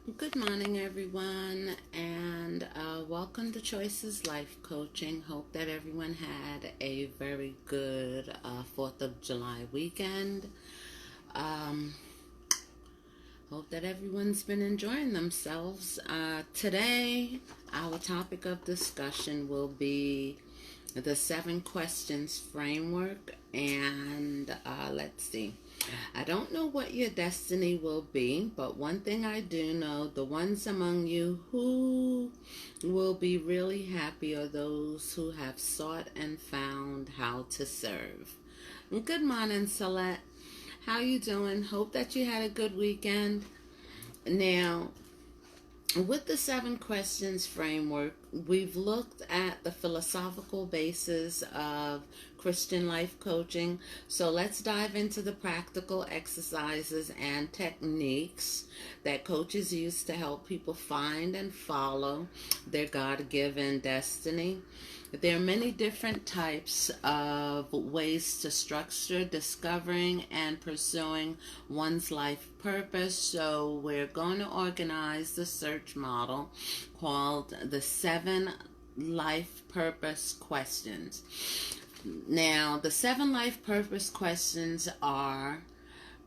Good morning, everyone, and welcome to Choices Life Coaching. Hope that everyone had a very good 4th of July weekend. Um, Hope that everyone's been enjoying themselves. Today, our topic of discussion will be the 7 questions framework, and let's see. I don't know what your destiny will be, but one thing I do know, the ones among you who will be really happy are those who have sought and found how to serve. Good morning, Celeste. How you doing? Hope that you had a good weekend. Now, with the 7 questions framework, we've looked at the philosophical basis of Christian life coaching. So let's dive into the practical exercises and techniques that coaches use to help people find and follow their God-given destiny. There are many different types of ways to structure discovering and pursuing one's life purpose. So we're going to organize the search model called the 7 life purpose questions. Now, the 7 life purpose questions are,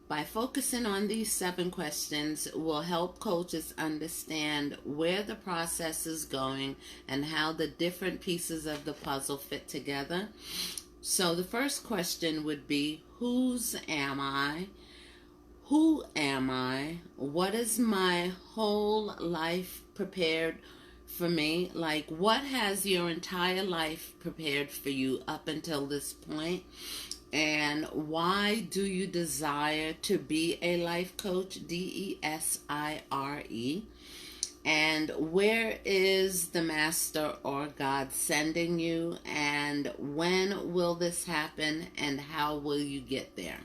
by focusing on these 7 questions, will help coaches understand where the process is going and how the different pieces of the puzzle fit together. So the first question would be, whose am I? Who am I? What is my whole life prepared for me? Like, what has your entire life prepared for you up until this point? And why do you desire to be a life coach? DESIRE. And where is the Master or God sending you? And when will this happen? And how will you get there?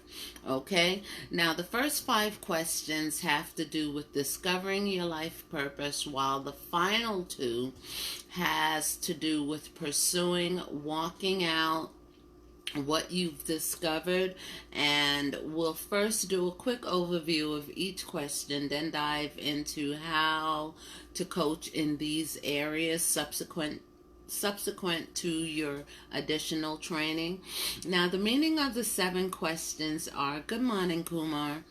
Okay. Now, the first 5 questions have to do with discovering your life purpose, while the final 2 has to do with pursuing, walking out what you've discovered. And we'll first do a quick overview of each question, then dive into how to coach in these areas subsequent to your additional training. Now, the meaning of the 7 questions are, good morning, Kumar.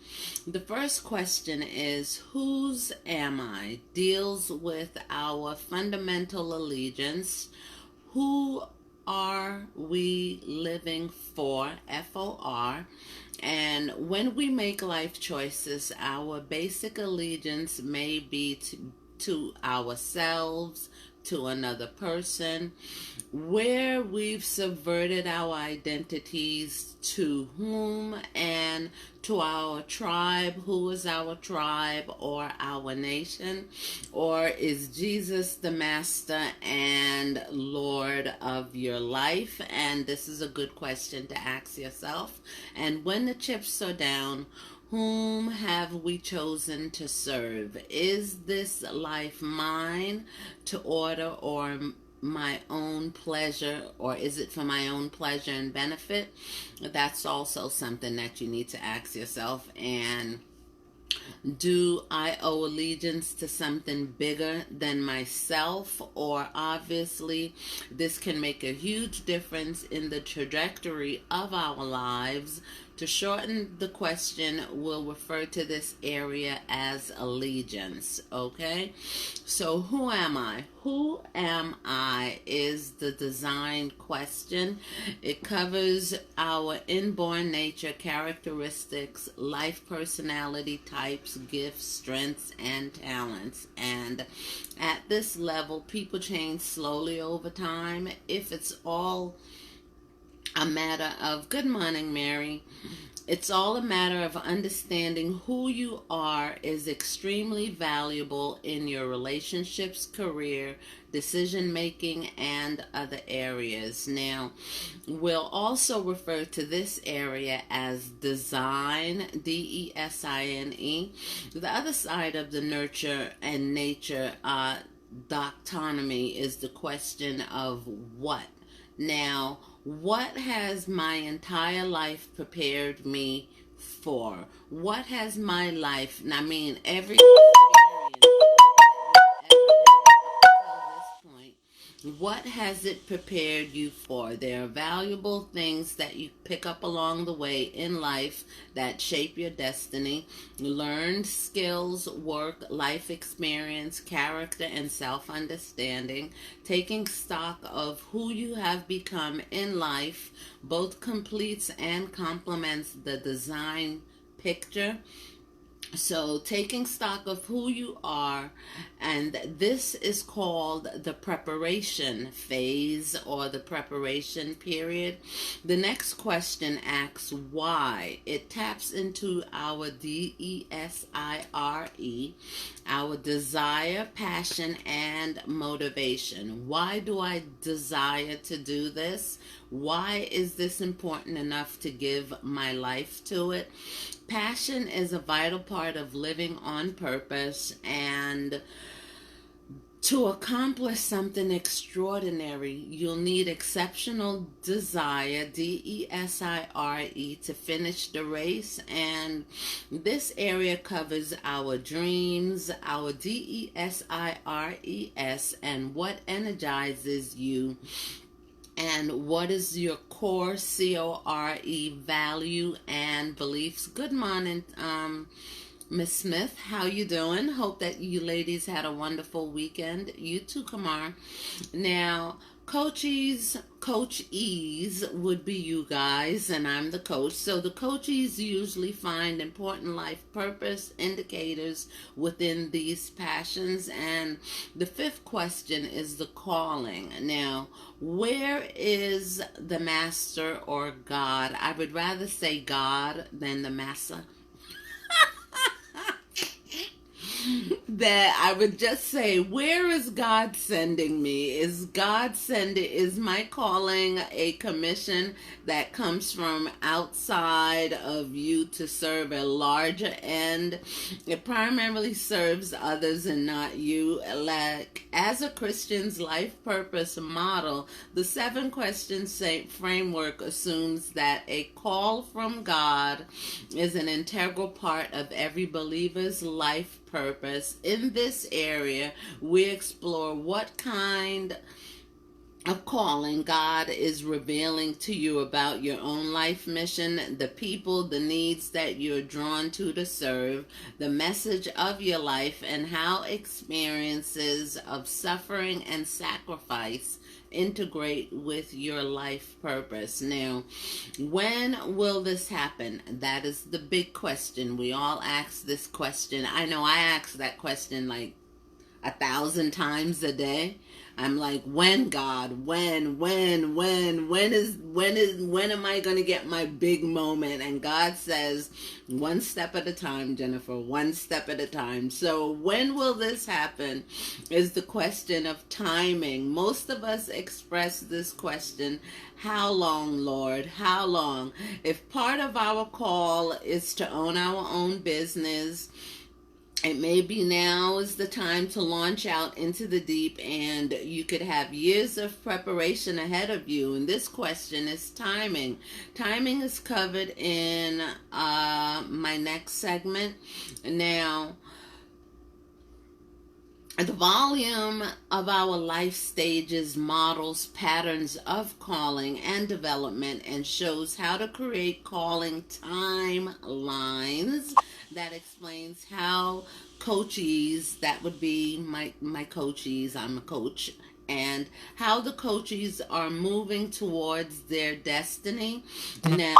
The first question is, whose am I? Deals with our fundamental allegiance. Who are we living for? FOR. And when we make life choices, our basic allegiance may be to ourselves, to another person, where we've subverted our identities, to whom, and to our tribe. Who is our tribe or our nation? Or is Jesus the Master and Lord of your life? And this is a good question to ask yourself. And when the chips are down, whom have we chosen to serve? Is this life mine to order, or my own pleasure, or is it for my own pleasure and benefit? That's also something that you need to ask yourself. And do I owe allegiance to something bigger than myself? Or obviously, this can make a huge difference in the trajectory of our lives. To shorten the question, we'll refer to this area as allegiance, okay? So who am I? Who am I is the design question. It covers our inborn nature, characteristics, life personality types, gifts, strengths, and talents. And at this level, people change slowly over time. If it's all a matter of, good morning, Mary. It's all a matter of understanding who you are is extremely valuable in your relationships, career, decision making, and other areas. Now, we'll also refer to this area as design, DESINE. The other side of the nurture and nature dichotomy is the question of what. Now, what has my entire life prepared me for? What has my life, and I mean every experience What has it prepared you for? There are valuable things that you pick up along the way in life that shape your destiny. Learned skills, work, life experience, character, and self understanding. Taking stock of who you have become in life both completes and complements the design picture. So, taking stock of who you are, and this is called the preparation phase or the preparation period. The next question asks why. It taps into our DESIRE, our desire, passion, and motivation. Why do I desire to do this? Why is this important enough to give my life to it? Passion is a vital part of living on purpose, and to accomplish something extraordinary, you'll need exceptional desire, DESIRE, to finish the race. And this area covers our dreams, our DESIRES, and what energizes you, and what is your core CORE value and beliefs. Good morning, Miss Smith. How you doing? Hope that you ladies had a wonderful weekend. You too, Kamar. Now, coachees would be you guys, and I'm the coach. So the coachees usually find important life purpose indicators within these passions. And the fifth question is the calling. Now, where is the master or God? I would rather say God than the master. That I would just say, where is God sending me? Is my calling a commission that comes from outside of you to serve a larger end? It primarily serves others and not you. Like, as a Christian's life purpose model, the 7 questions framework assumes that a call from God is an integral part of every believer's life purpose. In this area, we explore what kind of calling God is revealing to you about your own life mission, the people, the needs that you're drawn to serve, the message of your life, and how experiences of suffering and sacrifice integrate with your life purpose. Now, when will this happen? That is the big question. We all ask this question. I know I ask that question like 1,000 times a day. I'm like, when, God? When am I going to get my big moment? And God says, one step at a time, Jennifer, one step at a time. So when will this happen is the question of timing. Most of us express this question, how long, Lord? How long? If part of our call is to own our own business, it may be now is the time to launch out into the deep, and you could have years of preparation ahead of you. And this question is timing. Timing is covered in my next segment. Now, the volume of our life stages models patterns of calling and development and shows how to create calling timelines. That explains how coachees, that would be my coachees, I'm a coach, and how the coachees are moving towards their destiny. Now,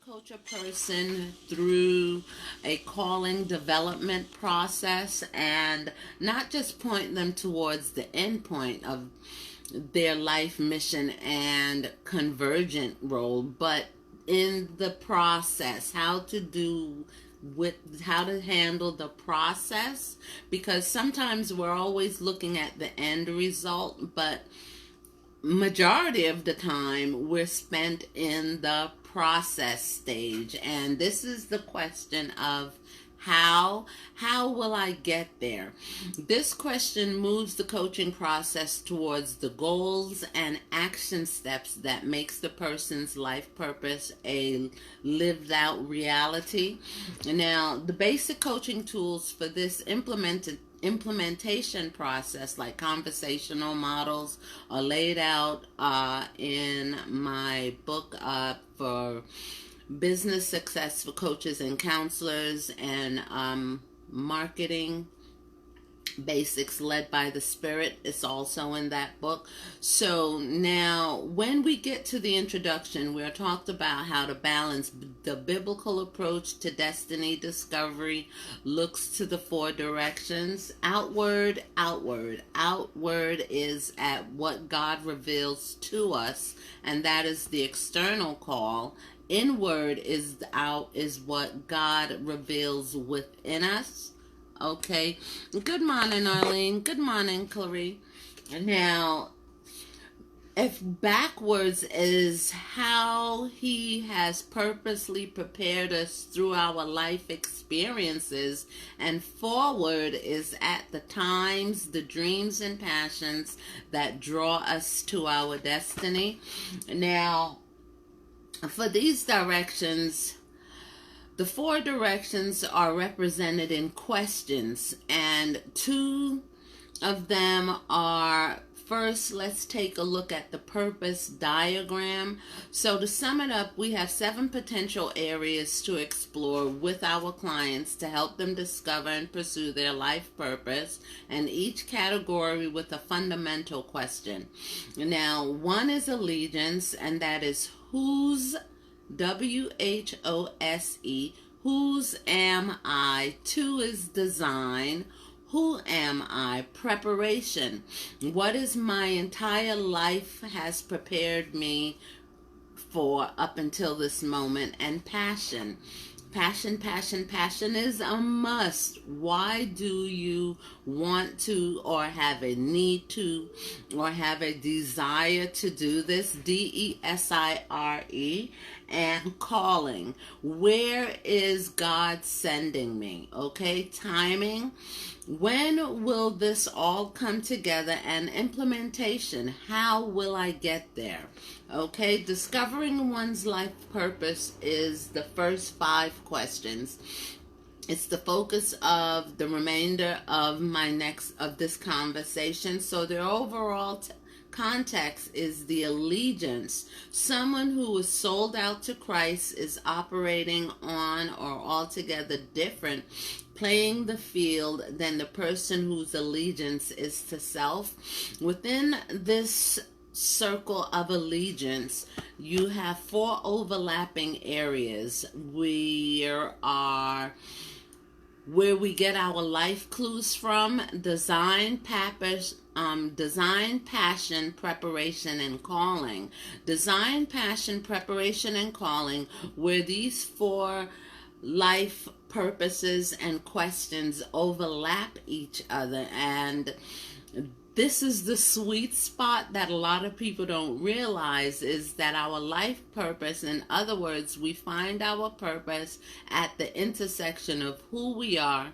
coach a person through a calling development process and not just point them towards the end point of their life mission and convergent role, but in the process, how to handle the process, because sometimes we're always looking at the end result, but majority of the time we're spent in the process stage. And this is the question of how will I get there? This question moves the coaching process towards the goals and action steps that makes the person's life purpose a lived out reality. Now, the basic coaching tools for this implemented implementation process, like conversational models, are laid out in my book for business success for coaches and counselors, and marketing basics led by the Spirit. It's also in that book. So now when we get to the introduction, we're talked about how to balance the biblical approach to destiny discovery. Looks to the 4 directions: outward, outward. Outward is at what God reveals to us, and that is the external call. Inward is what God reveals within us. Okay. Good morning, Arlene. Good morning, Clarie. Now, if backwards is how he has purposely prepared us through our life experiences, and forward is at the times, the dreams, and passions that draw us to our destiny. Now, for these directions, the 4 directions are represented in questions, and 2 of them are, first, let's take a look at the purpose diagram. So to sum it up, we have 7 potential areas to explore with our clients to help them discover and pursue their life purpose, and each category with a fundamental question. Now, 1 is allegiance, and that is whose, WHOSE, whose am I? 2 is design. Who am I? Preparation. What is my entire life has prepared me for up until this moment? And passion. Passion, passion, passion is a must. Why do you want to, or have a need to, or have a desire to do this? DESIRE. And calling. Where is God sending me? Okay, timing. When will this all come together? And implementation. How will I get there? Okay, discovering one's life purpose is the first 5 questions. It's the focus of the remainder of this conversation. So the overall context is the allegiance. Someone who is sold out to Christ is operating on or altogether different, playing the field, than the person whose allegiance is to self. Within this circle of allegiance, you have 4 overlapping areas. Where we get our life clues from: design, passion, preparation, and calling. Design, passion, preparation, and calling, where these 4 life purposes and questions overlap each other, and this is the sweet spot that a lot of people don't realize, is that our life purpose, in other words, we find our purpose at the intersection of who we are,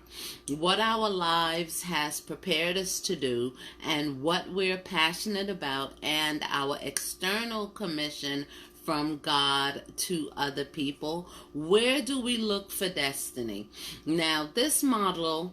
what our lives has prepared us to do, and what we're passionate about, and our external commission from God to other people. Where do we look for destiny? Now, this model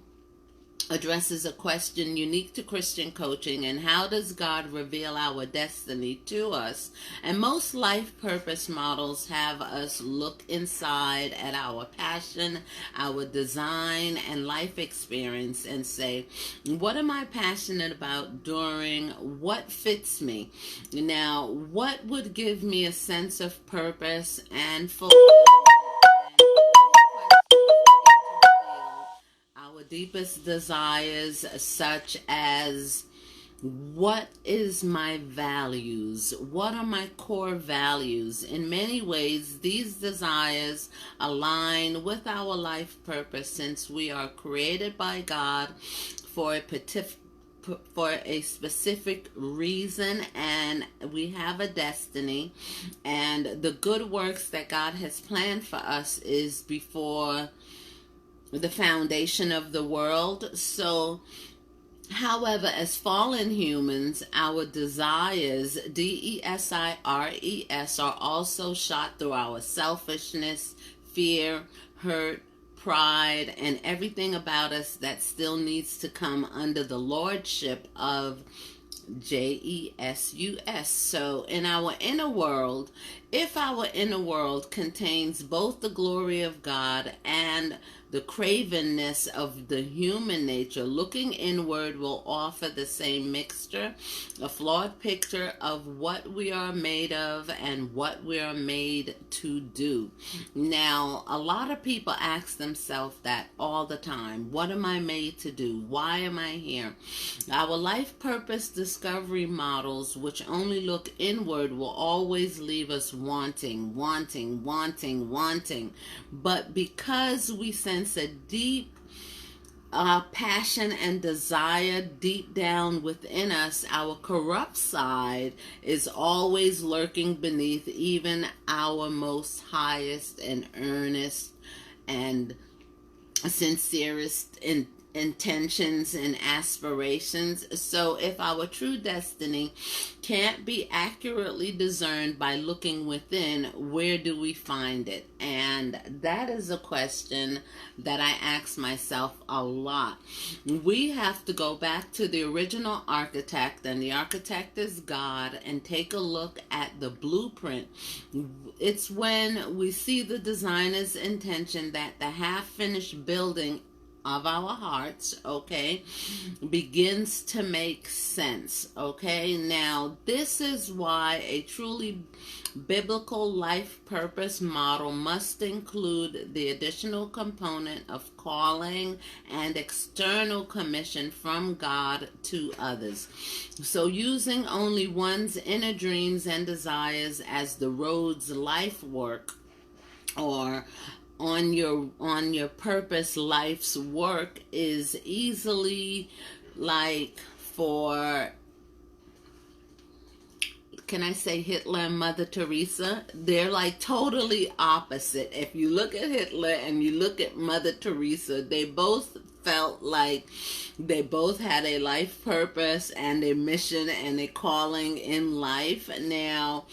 addresses a question unique to Christian coaching: and how does God reveal our destiny to us? And most life purpose models have us look inside at our passion, our design, and life experience and say, what am I passionate about during? What fits me? Now, what would give me a sense of purpose and fulfillment? Our deepest desires, such as, what is my values? What are my core values? In many ways, these desires align with our life purpose, since we are created by God for a specific reason, and we have a destiny, and the good works that God has planned for us is before the foundation of the world. So, however, as fallen humans, our desires, DESIRES, are also shot through our selfishness, fear, hurt, pride, and everything about us that still needs to come under the lordship of Jesus. So in our inner world, if our inner world contains both the glory of God and the cravenness of the human nature, looking inward will offer the same mixture, a flawed picture of what we are made of and what we are made to do. Now, a lot of people ask themselves that all the time. What am I made to do? Why am I here? Our life purpose discovery models, which only look inward, will always leave us wanting. But because we sense a deep passion and desire deep down within us, our corrupt side is always lurking beneath even our most highest and earnest and sincerest intentions and aspirations. So if our true destiny can't be accurately discerned by looking within, where do we find it? And that is a question that I ask myself a lot. We have to go back to the original architect, and the architect is God, and take a look at the blueprint. It's when we see the designer's intention that the half-finished building of our hearts, okay, begins to make sense, okay? Now, this is why a truly biblical life purpose model must include the additional component of calling and external commission from God to others. So using only one's inner dreams and desires as the road's life work, or on your purpose life's work, is easily like for, can I say, Hitler and Mother Teresa? They're like totally opposite. If you look at Hitler and you look at Mother Teresa, they both felt like they both had a life purpose and a mission and a calling in life. Now,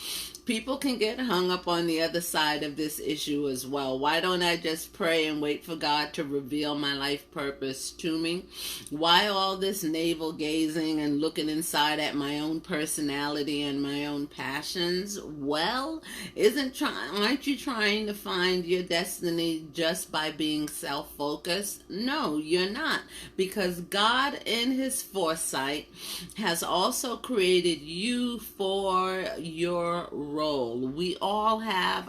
people can get hung up on the other side of this issue as well. Why don't I just pray and wait for God to reveal my life purpose to me? Why all this navel gazing and looking inside at my own personality and my own passions? Well, aren't you trying to find your destiny just by being self-focused? No, you're not, because God in his foresight has also created you for your role. We all have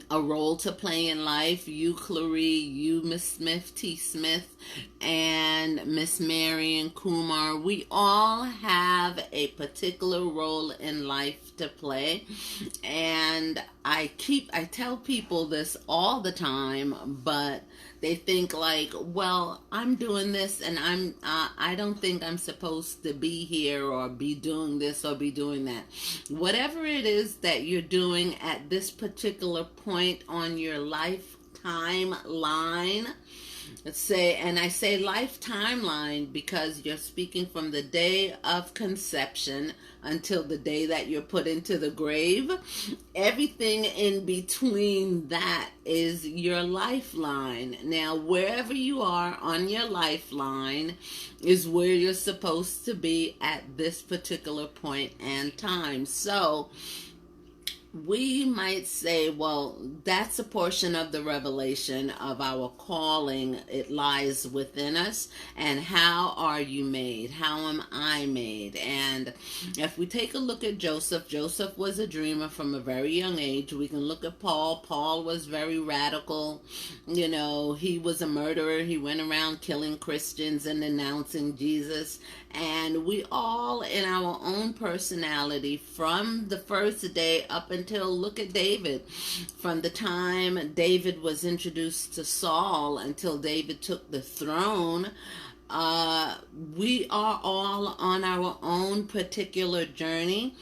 a role to play in life. You, Clarie, you, Miss Smith, T. Smith, and Miss Mary and Kumar. We all have a particular role in life to play. And I tell people this all the time, but they think like, well, I'm doing this and I don't think I'm supposed to be here or be doing this or be doing that. Whatever it is that you're doing at this particular point on your life timeline, and I say life timeline because you're speaking from the day of conception until the day that you're put into the grave. Everything in between that is your lifeline. Now, wherever you are on your lifeline is where you're supposed to be at this particular point and time. So we might say, well, that's a portion of the revelation of our calling. It lies within us. And how are you made? How am I made? And if we take a look at Joseph, Joseph was a dreamer from a very young age. We can look at Paul. Paul was very radical. You know, he was a murderer. He went around killing Christians and denouncing Jesus. And we all, in our own personality, from the first day up until, look at David, from the time David was introduced to Saul until David took the throne, we are all on our own particular journey.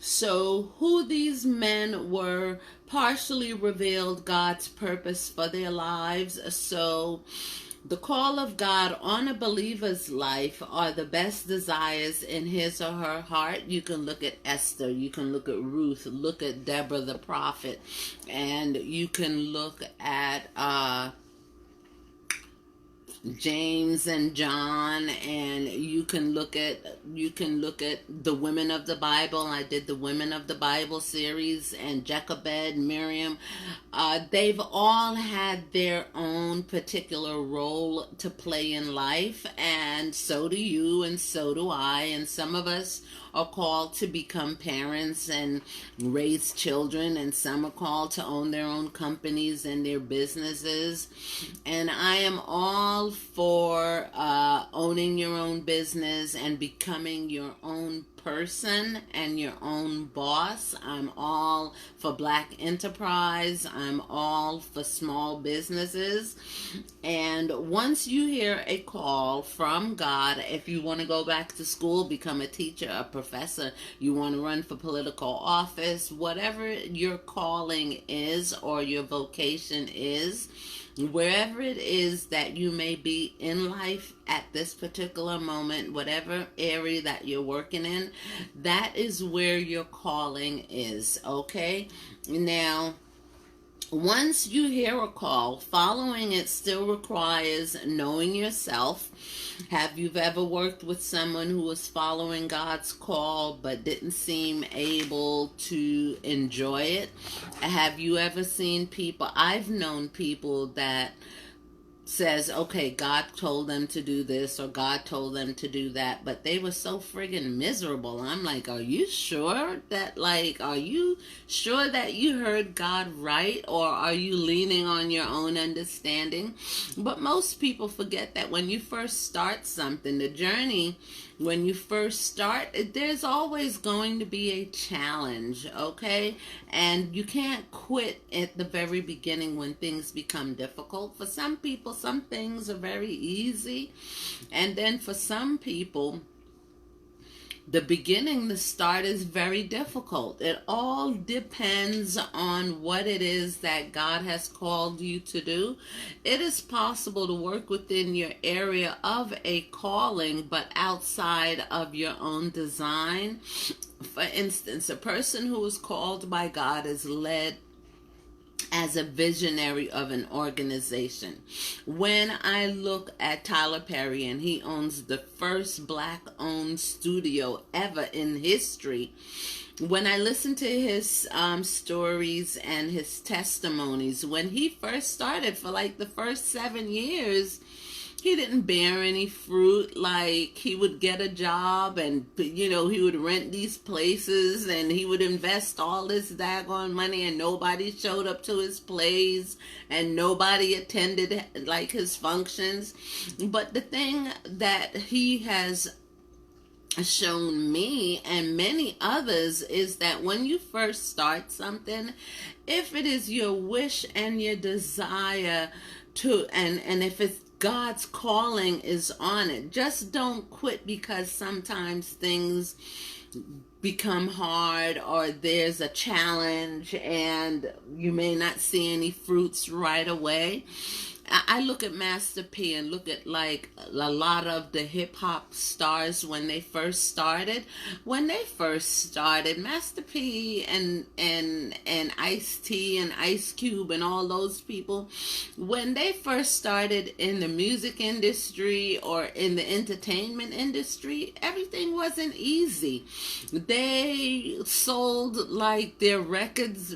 So who these men were partially revealed God's purpose for their lives. So The call of God on a believer's life are the best desires in his or her heart. You can look at Esther, you can look at Ruth, look at Deborah the prophet, and you can look at James and John, and you can look at the women of the Bible. I did the Women of the Bible series, and Jochebed, Miriam. They've all had their own particular role to play in life, and so do you, and so do I, and some of us are called to become parents and raise children, and some are called to own their own companies and their businesses. And I am all for owning your own business and becoming your own person and your own boss. I'm all for Black enterprise. I'm all for small businesses. And once you hear a call from God, if you want to go back to school, become a teacher, a professor, you want to run for political office, whatever your calling is or your vocation is, wherever it is that you may be in life at this particular moment, whatever area that you're working in, that is where your calling is, okay? Now, once you hear a call, following it still requires knowing yourself. Have you ever worked with someone who was following God's call but didn't seem able to enjoy it? Have you ever seen people, I've known people that says, okay, God told them to do this or God told them to do that, but they were so friggin' miserable. I'm like, are you sure that you heard God right, or are you leaning on your own understanding? But most people forget that when you first start something, the journey, when you first start, there's always going to be a challenge, okay? And you can't quit at the very beginning when things become difficult. For some people, some things are very easy. And then for some people, the beginning, the start is very difficult. It all depends on what it is that God has called you to do. It is possible to work within your area of a calling, but outside of your own design. For instance, a person who is called by God is led as a visionary of an organization. When I look at Tyler Perry, and he owns the first Black-owned studio ever in history, when I listen to his stories and his testimonies, when he first started, for like the first 7 years, he didn't bear any fruit. Like, he would get a job and, he would rent these places and he would invest all this daggone money, and nobody showed up to his plays and nobody attended like his functions. But the thing that he has shown me and many others is that when you first start something, if it is your wish and your desire to, and if it's God's calling is on it, just don't quit because sometimes things become hard or there's a challenge and you may not see any fruits right away. I look at Master P and look at like a lot of the hip hop stars when they first started. When they first started, Master P and Ice-T and Ice Cube and all those people, when they first started in the music industry or in the entertainment industry, everything wasn't easy. They sold like their records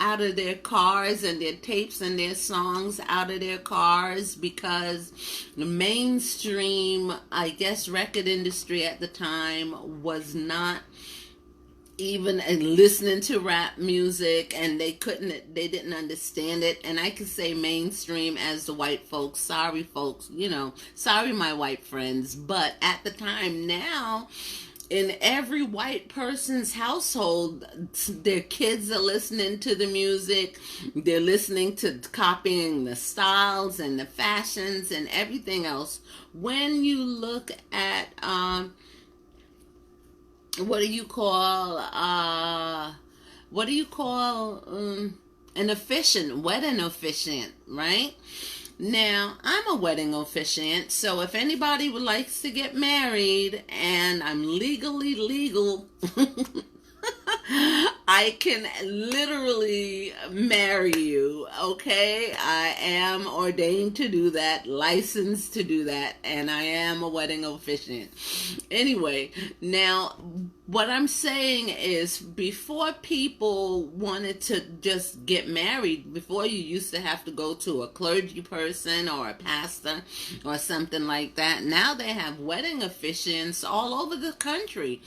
out of their cars and their tapes and their songs out of their cars because the mainstream, I guess, record industry at the time was not even listening to rap music, and they didn't understand it. And I could say mainstream as the white folks. Sorry folks, sorry my white friends, but at the time, now in every white person's household, their kids are listening to the music. They're listening to copying the styles and the fashions and everything else. When you look at what do you call an officiant, wedding officiant, right? Now, I'm a wedding officiant, so if anybody would like to get married and I'm legally legal, I can literally marry you, okay? I am ordained to do that, licensed to do that, and I am a wedding officiant. Anyway, now what I'm saying is before people wanted to just get married, before you used to have to go to a clergy person or a pastor or something like that. Now they have wedding officiants all over the country.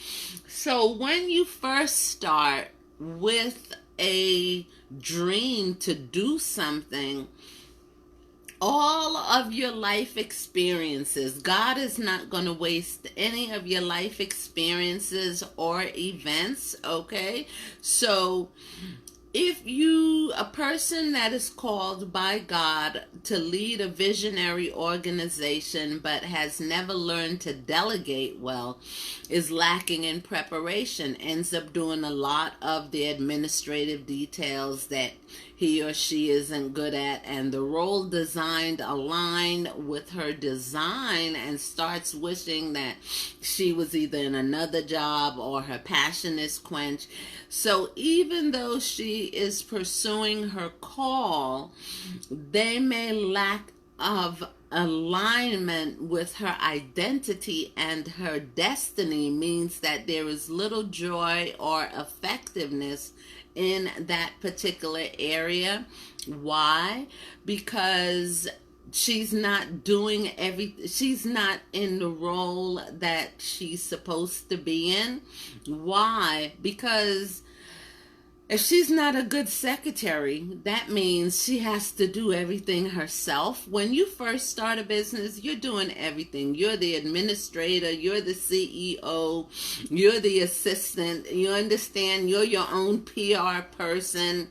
So when you first start with a dream to do something, all of your life experiences, God is not going to waste any of your life experiences or events, okay? So if you, a person that is called by God to lead a visionary organization but has never learned to delegate well, is lacking in preparation, ends up doing a lot of the administrative details that he or she isn't good at, and the role designed align with her design, and starts wishing that she was either in another job or her passion is quenched. So even though she is pursuing her call, they may lack of alignment with her identity, and her destiny means that there is little joy or effectiveness in that particular area. Why? Because she's not doing she's not in the role that she's supposed to be in. Why? Because if she's not a good secretary, that means she has to do everything herself. When you first start a business, you're doing everything. You're the administrator, you're the CEO, you're the assistant. You understand? You're your own PR person,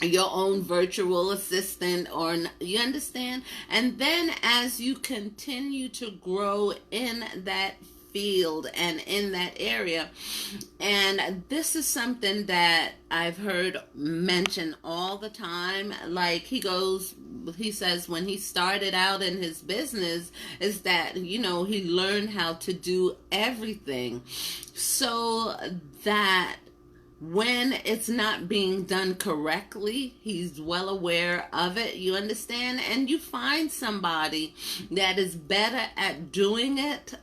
your own virtual assistant, or you understand? And then as you continue to grow in that field and in that area, and this is something that I've heard mentioned all the time. Like he says when he started out in his business is that, he learned how to do everything, so that when it's not being done correctly, he's well aware of it. You understand? And you find somebody that is better at doing it.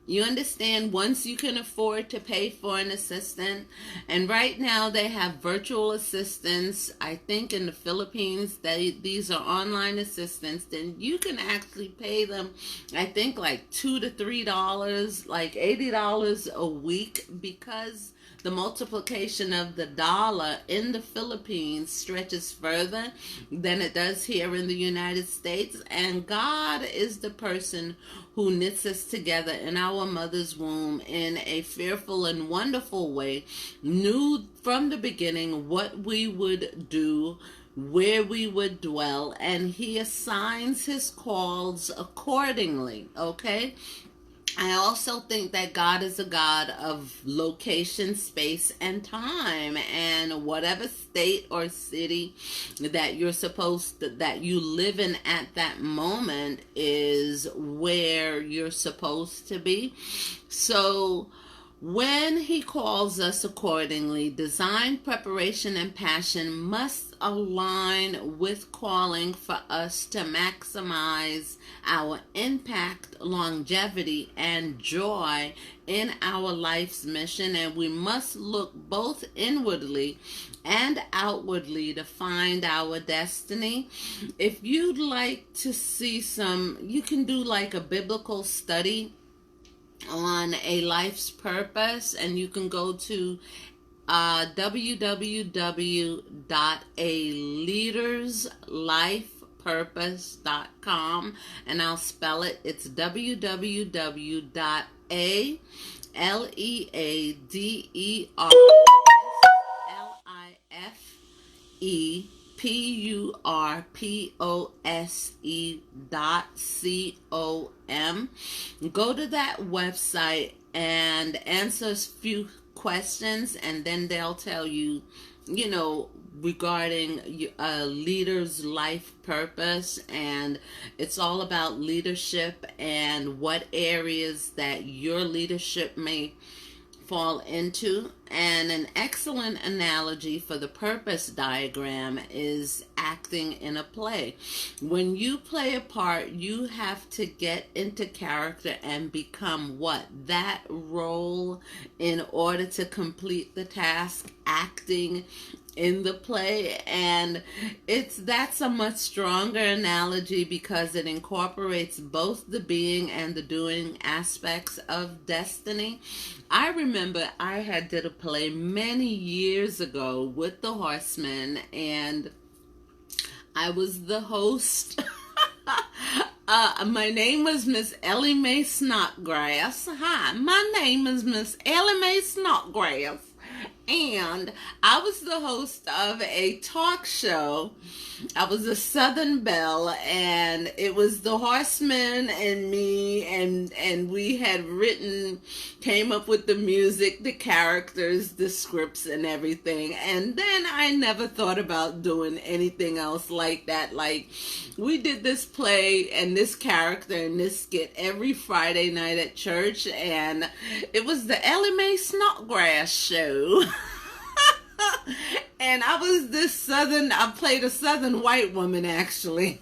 You understand? Once you can afford to pay for an assistant. And right now they have virtual assistants. I think in the Philippines, these are online assistants. Then you can actually pay them, I think like $2 to $3, like $80 a week, because the multiplication of the dollar in the Philippines stretches further than it does here in the United States. And God is the person who knits us together in our mother's womb in a fearful and wonderful way, knew from the beginning what we would do, where we would dwell, and he assigns his calls accordingly, okay? I also think that God is a God of location, space, and time, and whatever state or city that that you live in at that moment is where you're supposed to be. So when he calls us accordingly, design, preparation, and passion must align with calling for us to maximize our impact, longevity, and joy in our life's mission. And we must look both inwardly and outwardly to find our destiny. If you'd like to see you can do like a biblical study on a life's purpose, and you can go to www.aleaderslifepurpose.com, and I'll spell it. It's www.aleaderslifepurpose.com. Go to that website and answer a few questions, and then they'll tell you regarding a leader's life purpose, and it's all about leadership and what areas that your leadership may fall into. And an excellent analogy for the purpose diagram is acting in a play. When you play a part, you have to get into character and become what? That role in order to complete the task, acting in the play. And that's a much stronger analogy because it incorporates both the being and the doing aspects of destiny. I remember I had did a play many years ago with the Horsemen, and I was the host. My name was Miss Ellie Mae Snodgrass. Hi, my name is Miss Ellie Mae Snodgrass. And I was the host of a talk show. I was a Southern Belle, and it was the Horsemen and me, and we had came up with the music, the characters, the scripts, and everything. And then I never thought about doing anything else like that. Like, we did this play and this character and this skit every Friday night at church, and it was the Ellie Mae Snodgrass show. And I was I played a Southern white woman, actually.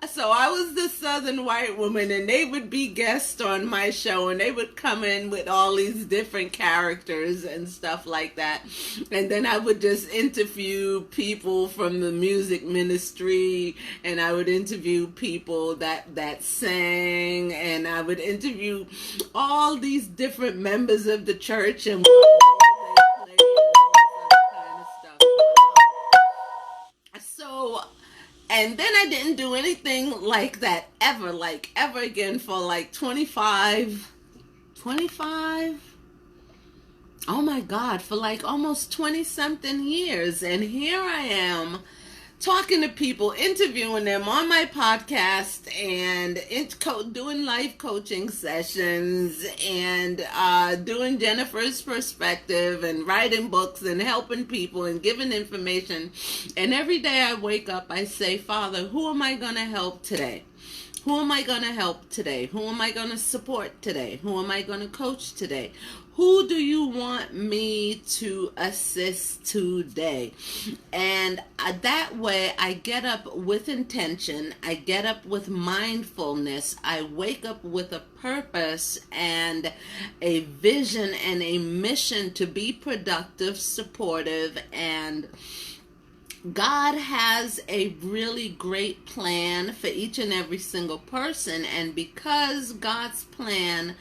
So I was the Southern white woman, and they would be guests on my show, and they would come in with all these different characters and stuff like that. And then I would just interview people from the music ministry, and I would interview people that sang, and I would interview all these different members of the church and and then I didn't do anything like that ever again for like 25, oh my God, for like almost 20 something years. And here I am talking to people, interviewing them on my podcast, and doing life coaching sessions, and doing Jennifer's Perspective, and writing books, and helping people, and giving information. And every day I wake up, I say, Father, who am I going to help today? Who am I going to help today? Who am I going to support today? Who am I going to coach today? Who do you want me to assist today? And that way I get up with intention. I get up with mindfulness. I wake up with a purpose and a vision and a mission to be productive, supportive, and God has a really great plan for each and every single person. And because God's plan,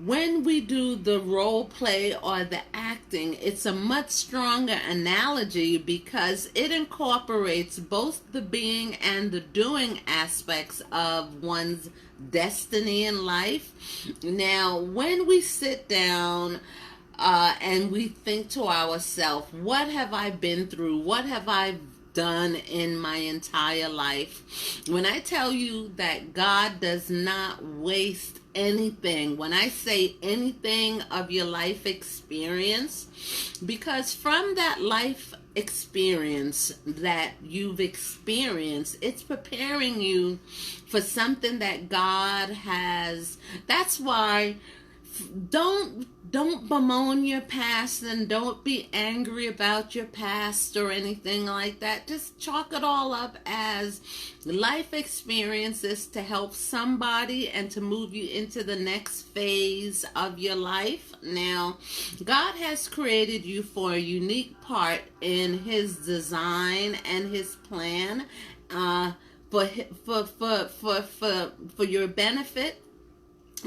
when we do the role play or the acting, it's a much stronger analogy because it incorporates both the being and the doing aspects of one's destiny in life. Now, when we sit down and we think to ourselves, what have I been through? What have I done in my entire life? When I tell you that God does not waste anything, when I say anything of your life experience, because from that life experience that you've experienced, it's preparing you for something that God has. That's why don't bemoan your past, and don't be angry about your past or anything like that. Just chalk it all up as life experiences to help somebody and to move you into the next phase of your life. Now, God has created you for a unique part in His design and His plan for your benefit,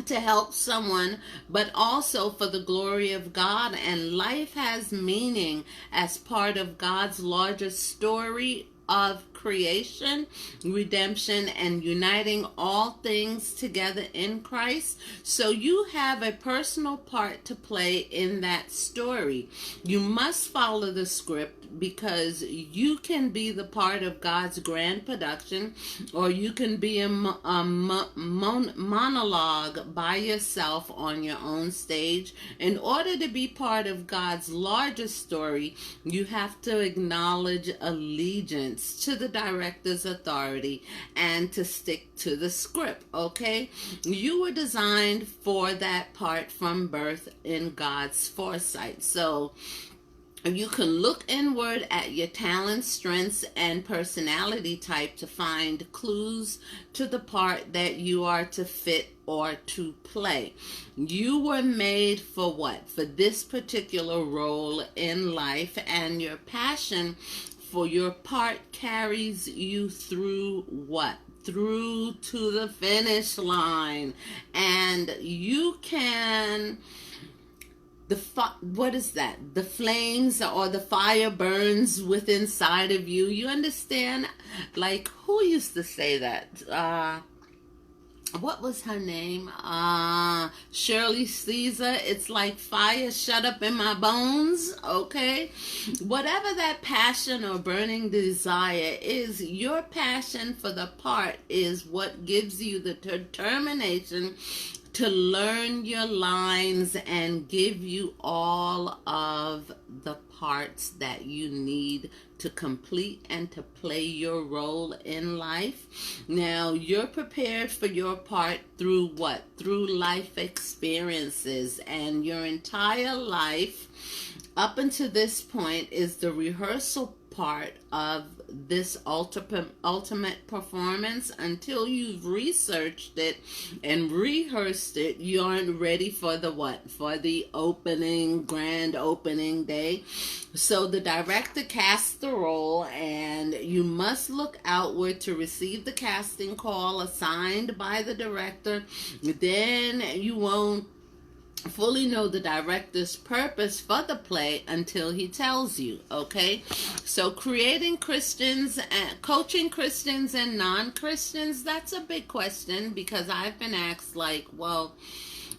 to help someone, but also for the glory of God. And life has meaning as part of God's larger story of creation, redemption, and uniting all things together in Christ. So you have a personal part to play in that story. You must follow the script, because you can be the part of God's grand production, or you can be a monologue by yourself on your own stage. In order to be part of God's larger story, you have to acknowledge allegiance to the director's authority and to stick to the script, okay? You were designed for that part from birth in God's foresight. So you can look inward at your talents, strengths, and personality type to find clues to the part that you are to fit or to play. You were made for what? For this particular role in life, and your passion for your part carries you through what? Through to the finish line. And you can... what is that? The flames or the fire burns within inside of you. You understand? Like, who used to say that? What was her name? Shirley Caesar. It's like fire shut up in my bones. Okay? Whatever that passion or burning desire is, your passion for the part is what gives you the determination to learn your lines and give you all of the parts that you need to complete and to play your role in life. Now, you're prepared for your part through what? Through life experiences, and your entire life up until this point is the rehearsal part of this ultimate performance. Until you've researched it and rehearsed it, you aren't ready for the what? For the grand opening day. So the director casts the role, and you must look outward to receive the casting call assigned by the director. Then you won't fully know the director's purpose for the play until he tells you, okay? So creating Christians and coaching Christians and non-Christians, that's a big question, because I've been asked, like, well,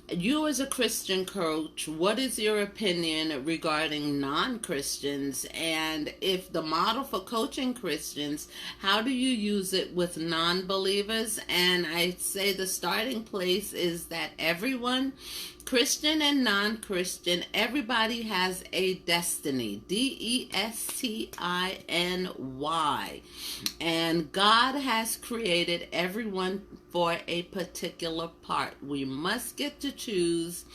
you as a Christian coach, what is your opinion regarding non-Christians? And if the model for coaching Christians, how do you use it with non-believers? And I say the starting place is that everyone, Christian and non-Christian, everybody has a destiny. Destiny. And God has created everyone for a particular part. We must get to choose.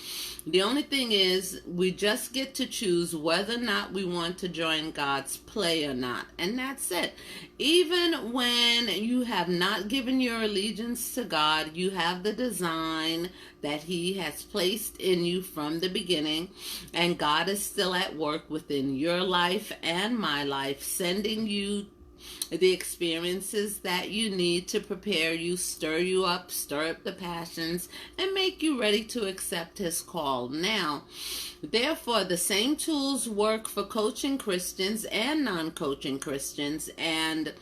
The only thing is, we just get to choose whether or not we want to join God's play or not. And that's it. Even when you have not given your allegiance to God, you have the design that He has placed in you from the beginning. And God is still at work within your life and my life, sending you the experiences that you need to prepare you, stir up the passions, and make you ready to accept His call. Now, therefore, the same tools work for coaching Christians and non-coaching Christians, and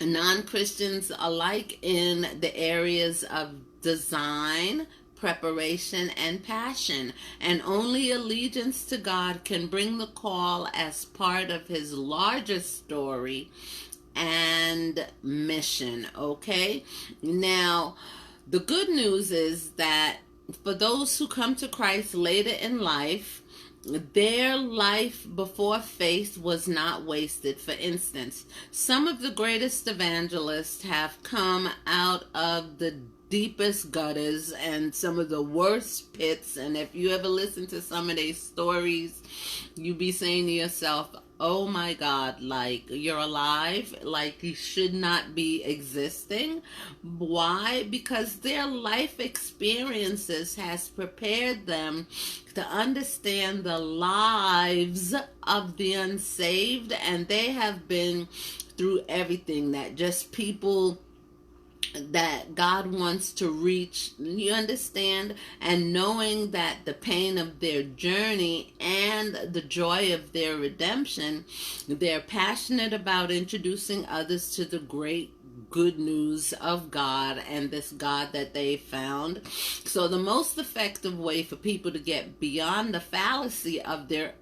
non-Christians alike, in the areas of design, preparation, and passion. And only allegiance to God can bring the call as part of His larger story and mission, okay? Now, the good news is that for those who come to Christ later in life, their life before faith was not wasted. For instance, some of the greatest evangelists have come out of the deepest gutters and some of the worst pits, and if you ever listen to some of their stories, you be saying to yourself, oh my God, like, you're alive, like you should not be existing. Why? Because their life experiences has prepared them to understand the lives of the unsaved, and they have been through everything that just people that God wants to reach, you understand? And knowing that the pain of their journey and the joy of their redemption, they're passionate about introducing others to the great good news of God and this God that they found. So the most effective way for people to get beyond the fallacy of their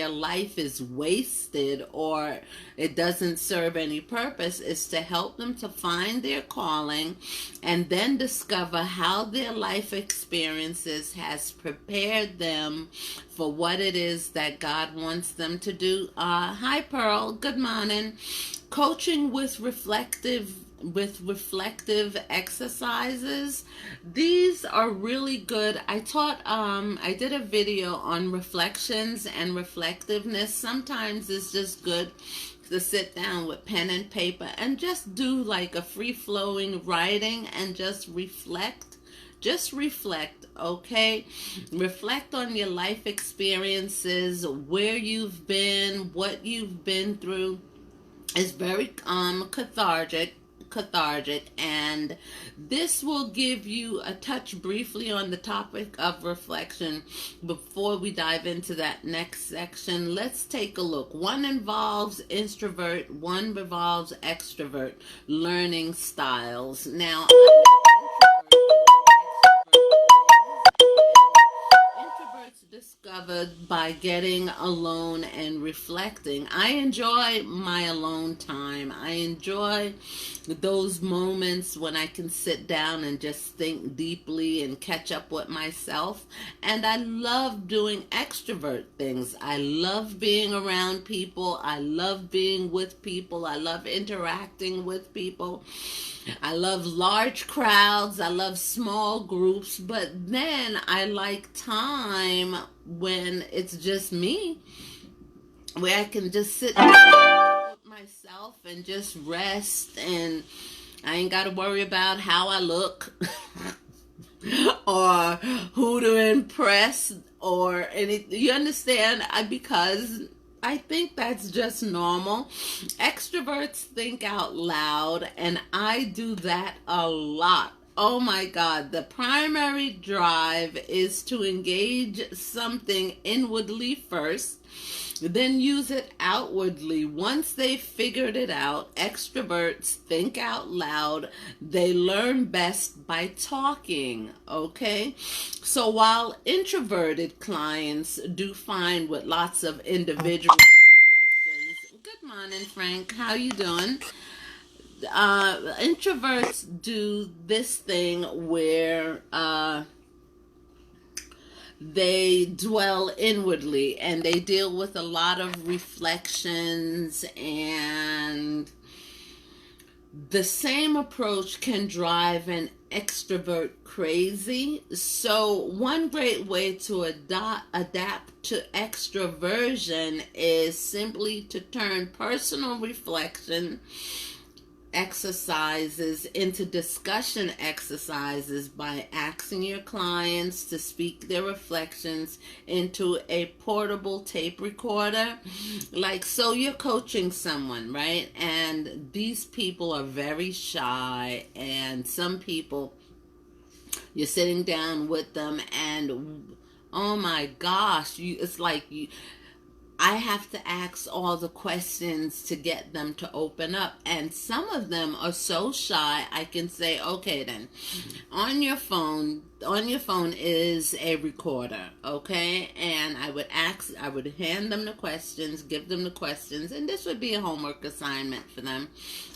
life is wasted or it doesn't serve any purpose is to help them to find their calling and then discover how their life experiences has prepared them for what it is that God wants them to do. Hi Pearl, good morning. Coaching with reflective exercises. These are really good. I did a video on reflections and reflectiveness. Sometimes it's just good to sit down with pen and paper and just do like a free-flowing writing and just reflect. Just reflect, okay? Reflect on your life experiences, where you've been, what you've been through. It's very cathartic, and this will give you a touch briefly on the topic of reflection. Before we dive into that next section, let's take a look. One involves introvert, one involves extrovert learning styles. Now, discovered by getting alone and reflecting. I enjoy my alone time. I enjoy those moments when I can sit down and just think deeply and catch up with myself. And I love doing extrovert things. I love being around people. I love being with people. I love interacting with people. I love large crowds. I love small groups. But then I like time when it's just me, where I can just sit with myself and just rest, and I ain't got to worry about how I look or who to impress or anything. You understand? Because I think that's just normal. Extroverts think out loud, and I do that a lot. Oh my God, the primary drive is to engage something inwardly first, then use it outwardly. Once they've figured it out, extroverts think out loud. They learn best by talking, okay? So while introverted clients do fine with lots of individual reflections. Good morning, Frank. How you doing? Introverts do this thing where they dwell inwardly and they deal with a lot of reflections, and the same approach can drive an extrovert crazy. So one great way to adapt to extroversion is simply to turn personal reflection exercises into discussion exercises by asking your clients to speak their reflections into a portable tape recorder. Like, so you're coaching someone, right? And these people are very shy, and some people, you're sitting down with them and oh my gosh, it's like I have to ask all the questions to get them to open up. And some of them are so shy, I can say, okay then, on your phone is a recorder, okay? And I would hand them the questions, give them the questions, and this would be a homework assignment for them.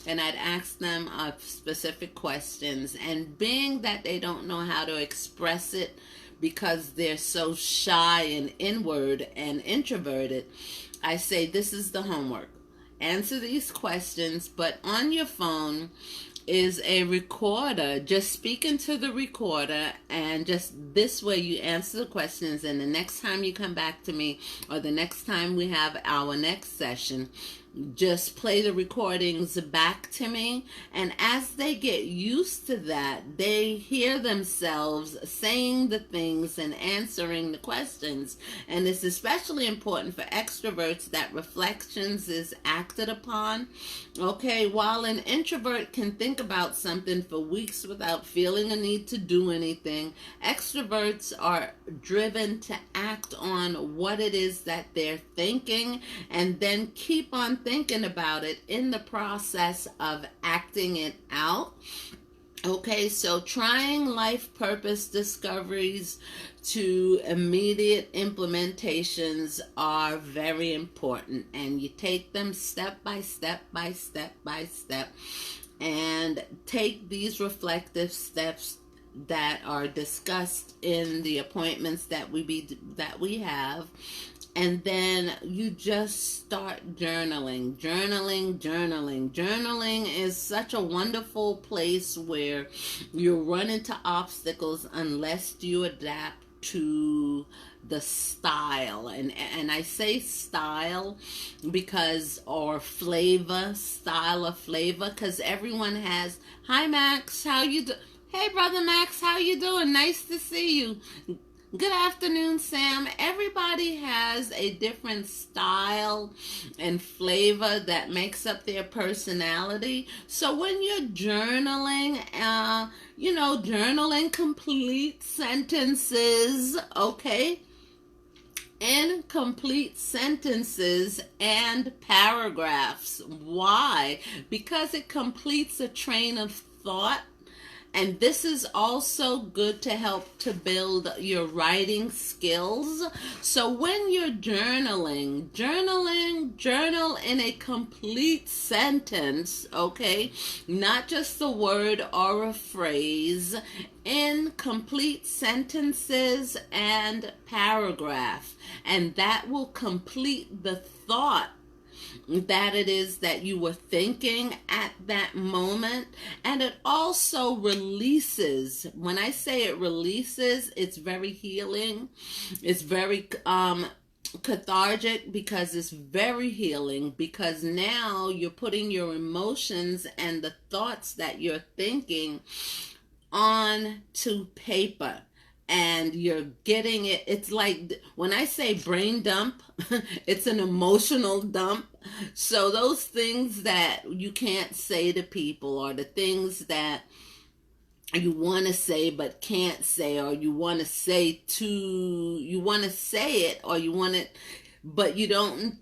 And I'd ask them specific questions. And being that they don't know how to express it, because they're so shy and inward and introverted, I say, this is the homework. Answer these questions, but on your phone is a recorder. Just speak into the recorder, and just this way you answer the questions, and the next time you come back to me, or the next time we have our next session, just play the recordings back to me. And as they get used to that, they hear themselves saying the things and answering the questions. And it's especially important for extroverts that reflections is acted upon. Okay, while an introvert can think about something for weeks without feeling a need to do anything, extroverts are driven to act on what it is that they're thinking and then keep on thinking about it in the process of acting it out. Okay, so trying life purpose discoveries to immediate implementations are very important, and you take them step by step by step by step, and take these reflective steps that are discussed in the appointments that we have, and then you just start journaling. Journaling is such a wonderful place where you run into obstacles unless you adapt to the style. And I say style because, or flavor, style or flavor, because everyone has, hi Max, how you do? Hey brother Max, how you doing? Nice to see you. Good afternoon, Sam. Everybody has a different style and flavor that makes up their personality. So when you're journaling, journaling complete sentences, okay? Incomplete sentences and paragraphs. Why? Because it completes a train of thought. And this is also good to help to build your writing skills. So when you're journal in a complete sentence, okay? Not just a word or a phrase, in complete sentences and paragraph. And that will complete the thought that it is that you were thinking at that moment. And it also releases. When I say it releases, it's very healing. It's very cathartic, because it's very healing, because now you're putting your emotions and the thoughts that you're thinking onto paper. And you're getting it. It's like when I say brain dump, it's an emotional dump. So those things that you can't say to people, or the things that you want to say but can't say, or you want to say it, or you want it, but you don't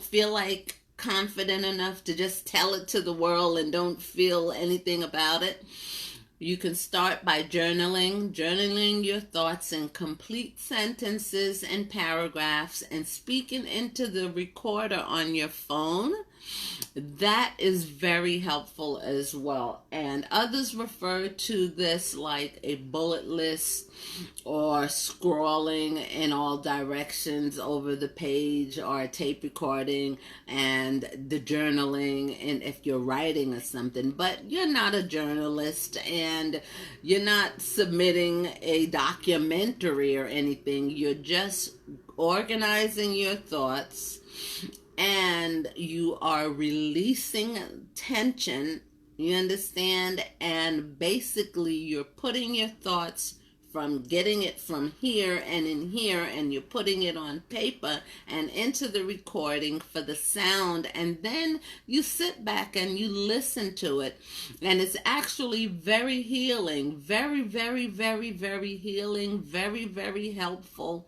feel like confident enough to just tell it to the world and don't feel anything about it. You can start by journaling your thoughts in complete sentences and paragraphs, and speaking into the recorder on your phone. That is very helpful as well. And others refer to this like a bullet list, or scrolling in all directions over the page, or a tape recording, and the journaling, and if you're writing or something. But you're not a journalist, and you're not submitting a documentary or anything. You're just organizing your thoughts, and you are releasing tension, you understand? And basically you're putting your thoughts from getting it from here and in here, and you're putting it on paper and into the recording for the sound, and then you sit back and you listen to it. And it's actually very healing, very, very, very, very healing, very, very helpful.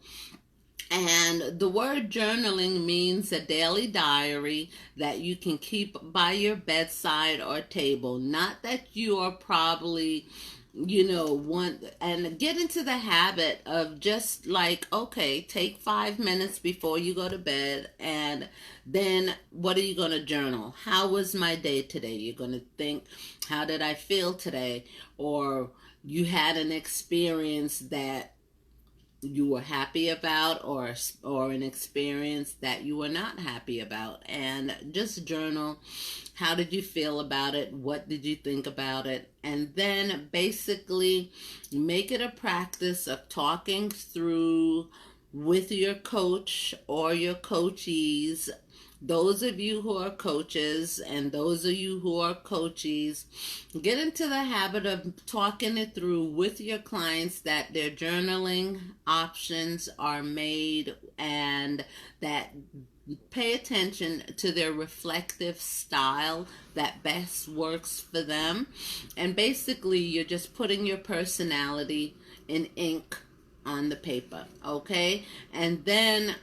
And the word journaling means a daily diary that you can keep by your bedside or table. Not that you are probably, and get into the habit of just like, okay, take 5 minutes before you go to bed, and then what are you going to journal? How was my day today? You're going to think, how did I feel today? Or you had an experience that you were happy about, or an experience that you were not happy about, and just journal. How did you feel about it? What did you think about it? And then basically make it a practice of talking through with your coach or your coachees those of you who are coaches and those of you who are coachees, get into the habit of talking it through with your clients, that their journaling options are made, and that pay attention to their reflective style that best works for them. And basically, you're just putting your personality in ink on the paper, okay? And then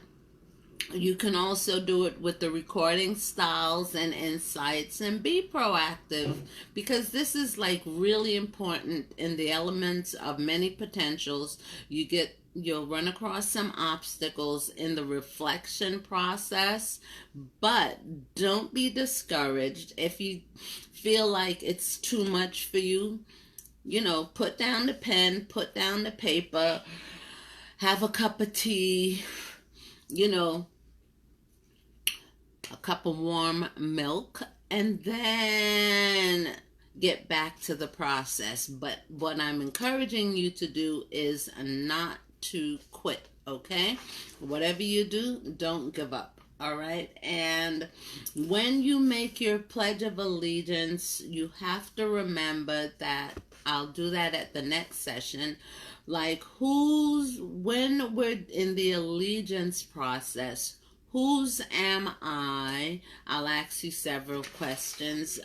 you can also do it with the recording styles and insights, and be proactive, because this is like really important in the elements of many potentials. You'll run across some obstacles in the reflection process, but don't be discouraged. If you feel like it's too much for you, put down the pen, put down the paper, have a cup of tea, a cup of warm milk, and then get back to the process. But what I'm encouraging you to do is not to quit, okay? Whatever you do, don't give up, all right? And when you make your Pledge of Allegiance, you have to remember that, I'll do that at the next session, like when we're in the allegiance process, whose am I? I'll ask you several questions.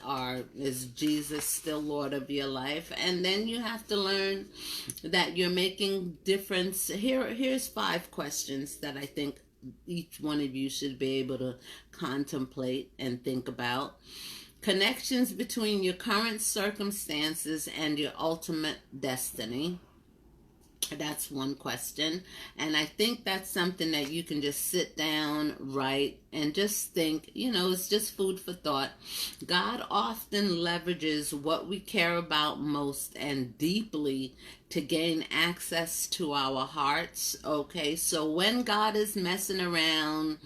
Is Jesus still Lord of your life? And then you have to learn that you're making difference. Here's 5 questions that I think each one of you should be able to contemplate and think about. Connections between your current circumstances and your ultimate destiny. That's one question. And I think that's something that you can just sit down, write, and just think, it's just food for thought. God often leverages what we care about most and deeply to gain access to our hearts, okay? So when God is messing around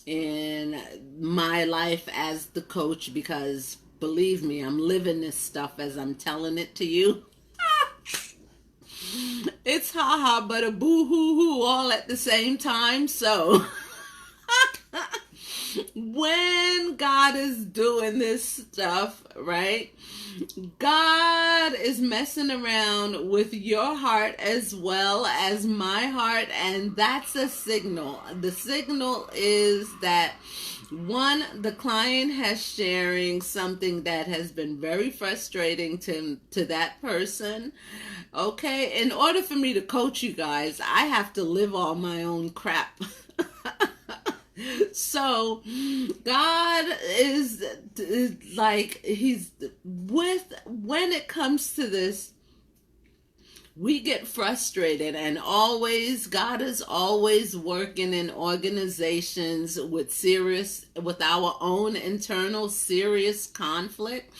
in my life as the coach, because believe me, I'm living this stuff as I'm telling it to you. It's ha-ha but a boo-hoo-hoo all at the same time. So when God is doing this stuff, right, God is messing around with your heart as well as my heart, and that's a signal. The signal is that, one, the client has sharing something that has been very frustrating to that person. Okay, in order for me to coach you guys, I have to live all my own crap. So God is like, when it comes to this, we get frustrated, and God is always working in organizations with our own internal serious conflict.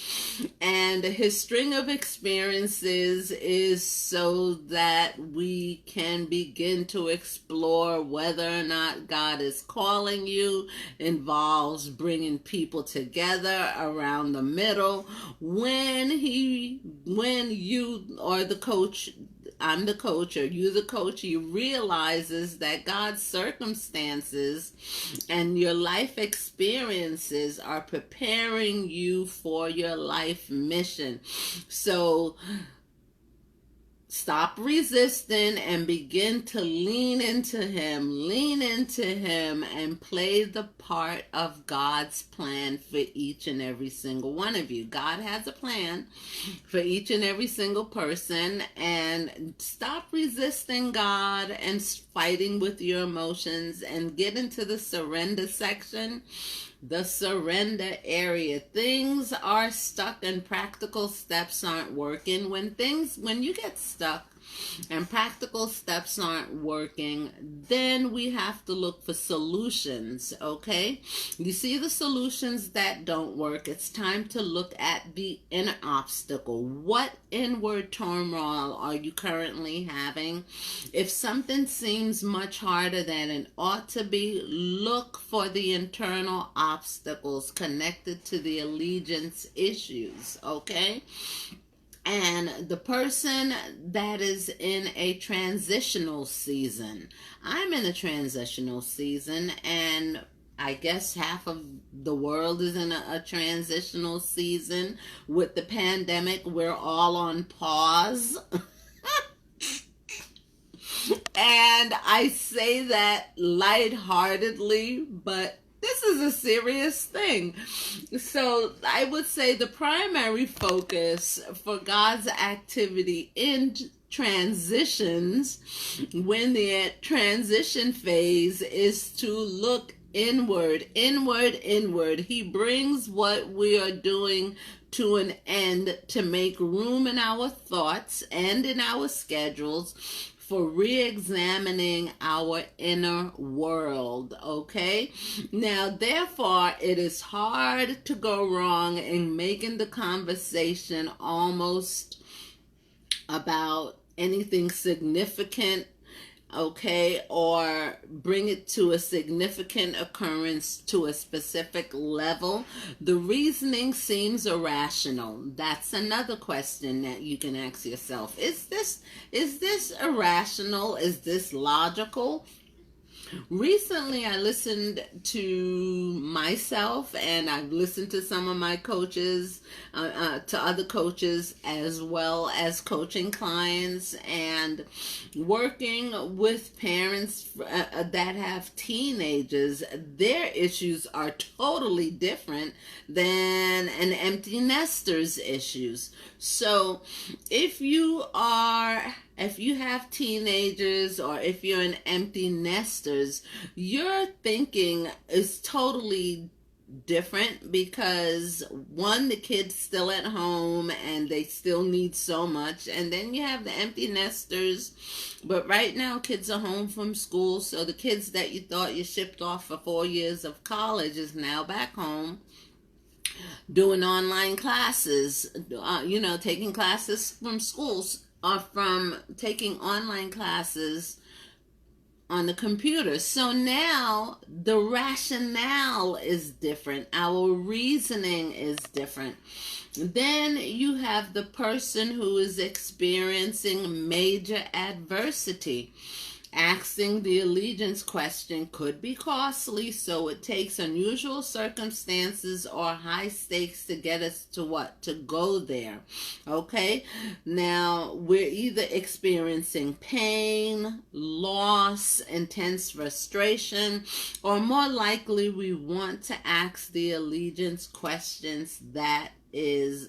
And his string of experiences is so that we can begin to explore whether or not God is calling you. Involves bringing people together around the middle. When you or the coach, I'm the coach, or you the coach, he realizes that God's circumstances and your life experiences are preparing you for your life mission. So stop resisting and begin to lean into him, and play the part of God's plan for each and every single one of you. God has a plan for each and every single person, and stop resisting God and fighting with your emotions, and get into the surrender section. The surrender area. Things are stuck and practical steps aren't working. When you get stuck and practical steps aren't working, then we have to look for solutions, okay? You see the solutions that don't work. It's time to look at the inner obstacle. What inward turmoil are you currently having? If something seems much harder than it ought to be, look for the internal obstacles connected to the allegiance issues, okay? And the person that is in a transitional season, I'm in a transitional season, and I guess half of the world is in a transitional season with the pandemic. We're all on pause. And I say that lightheartedly, but this is a serious thing. So I would say the primary focus for God's activity in transitions, when the transition phase, is to look inward, inward, inward. He brings what we are doing to an end to make room in our thoughts and in our schedules for re-examining our inner world. Okay, now therefore it is hard to go wrong in making the conversation almost about anything significant, okay, or bring it to a significant occurrence to a specific level. The reasoning seems irrational. That's another question that you can ask yourself. Is this irrational? Is this logical? Recently, I listened to myself, and I've listened to some of my coaches, to other coaches, as well as coaching clients and working with parents that have teenagers. Their issues are totally different than an empty nester's issues. So if you have teenagers, or if you're an empty nesters, your thinking is totally different, because one, the kid's still at home and they still need so much, and then you have the empty nesters, but right now kids are home from school, so the kids that you thought you shipped off for 4 years of college is now back home doing online classes, taking classes from schools, or from taking online classes on the computer. So now the rationale is different. Our reasoning is different. Then you have the person who is experiencing major adversity. Asking the allegiance question could be costly, so it takes unusual circumstances or high stakes to get us to what? To go there. Okay? Now, we're either experiencing pain, loss, intense frustration, or more likely we want to ask the allegiance questions that is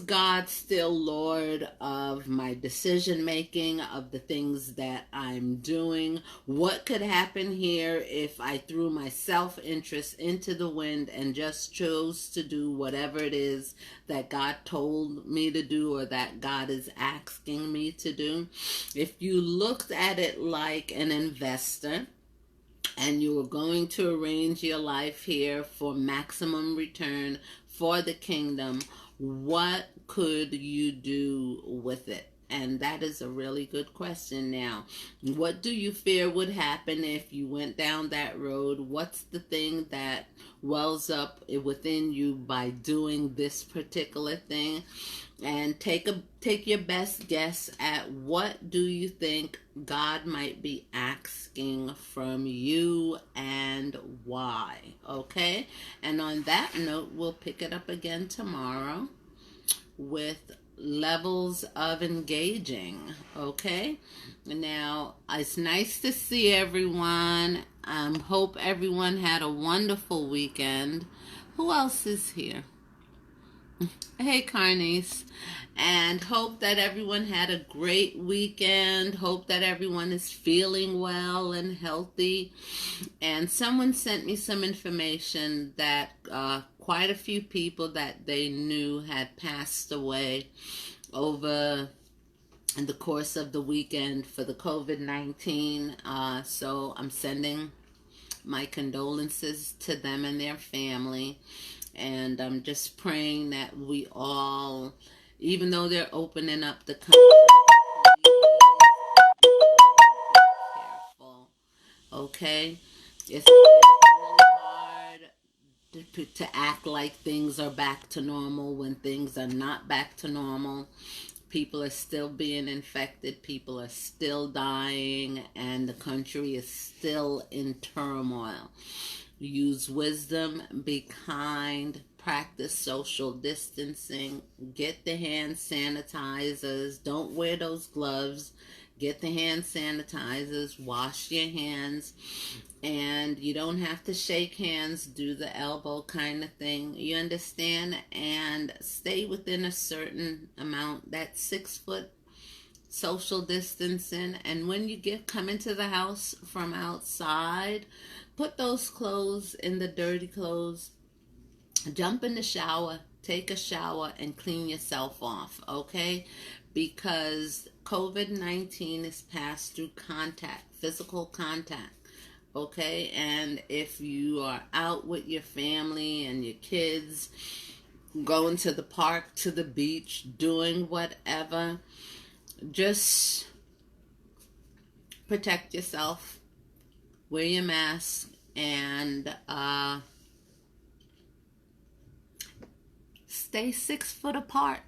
God still Lord of my decision making, of the things that I'm doing? What could happen here if I threw my self-interest into the wind and just chose to do whatever it is that God told me to do, or that God is asking me to do? If you looked at it like an investor, and you were going to arrange your life here for maximum return for the kingdom, what could you do with it? And that is a really good question. Now, what do you fear would happen if you went down that road? What's the thing that wells up within you by doing this particular thing? And take your best guess at what do you think God might be asking from you, and why. Okay? And on that note, we'll pick it up again tomorrow with levels of engaging. Okay? Now, it's nice to see everyone. Hope everyone had a wonderful weekend. Who else is here? Hey, Carnice. And hope that everyone had a great weekend. Hope that everyone is feeling well and healthy. And someone sent me some information that quite a few people that they knew had passed away over in the course of the weekend for the COVID-19. So I'm sending my condolences to them and their family. And I'm just praying that we all, even though they're opening up the country, careful. Okay? It's really hard to act like things are back to normal when things are not back to normal. People are still being infected, people are still dying, and the country is still in turmoil. Use wisdom, be kind, practice social distancing, get the hand sanitizers, don't wear those gloves, get the hand sanitizers, wash your hands, and you don't have to shake hands, do the elbow kind of thing, you understand, and stay within a certain amount, that 6 foot social distancing. And when you come into the house from outside, put those clothes in the dirty clothes, jump in the shower, take a shower, and clean yourself off, okay? Because COVID-19 is passed through contact, physical contact, okay? And if you are out with your family and your kids, going to the park, to the beach, doing whatever, just protect yourself, wear your mask, and stay 6 foot apart.